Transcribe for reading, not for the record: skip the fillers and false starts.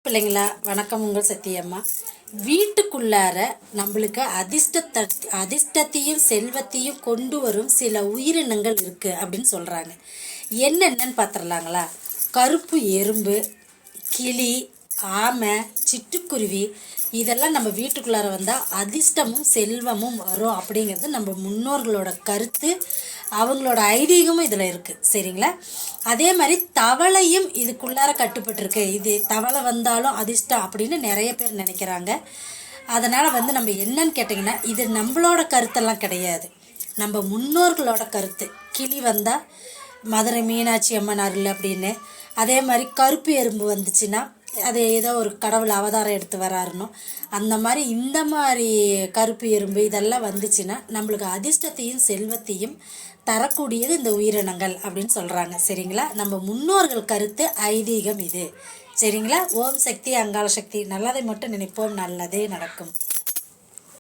பிள்ளைங்களா வணக்கம். உங்கள் சத்தியம்மா. வீட்டுக்குள்ளார நம்மளுக்கு அதிர்ஷ்டத்தையும் செல்வத்தையும் கொண்டு வரும் சில உயிரினங்கள் இருக்குது அப்படின்னு சொல்கிறாங்க. என்னென்னு பார்த்துடலாங்களா? கருப்பு எறும்பு, கிளி, ஆமை, சிட்டுக்குருவி இதெல்லாம் நம்ம வீட்டுக்குள்ளார வந்தால் அதிர்ஷ்டமும் செல்வமும் வரும் அப்படிங்கிறது நம்ம முன்னோர்களோட கருத்து, அவங்களோட ஐதீகமும் இதில் இருக்குது. சரிங்களா? அதே மாதிரி தவளையும் இதுக்குள்ளார கட்டுப்பட்டுருக்கு. இது தவளை வந்தாலும் அதிர்ஷ்டம் அப்படின்னு நிறைய பேர் நினைக்கிறாங்க. அதனால் நம்ம என்னன்னு கேட்டிங்கன்னா, இது நம்மளோட கருத்தெல்லாம் கிடையாது, நம்ம முன்னோர்களோட கருத்து. கிளி வந்தால் மதுரை மீனாட்சி அம்மன் அருள் அப்படின்னு, அதே மாதிரி கருப்பு எறும்பு வந்துச்சுன்னா அது ஏதோ ஒரு கடவுள் அவதாரம் எடுத்து வராருனோ, அந்த மாதிரி இந்த மாதிரி கருப்பு எறும்பு இதெல்லாம் வந்துச்சுன்னா நம்மளுக்கு அதிர்ஷ்டத்தையும் செல்வத்தையும் தரக்கூடியது இந்த உயிரினங்கள் அப்படின்னு சொல்கிறாங்க. சரிங்களா? நம்ம முன்னோர்கள் கருத்து ஐதீகம் இது. சரிங்களா? ஓம் சக்தி அங்காள சக்தி. நல்லதை மட்டும் நினைப்போம், நல்லதே நடக்கும்.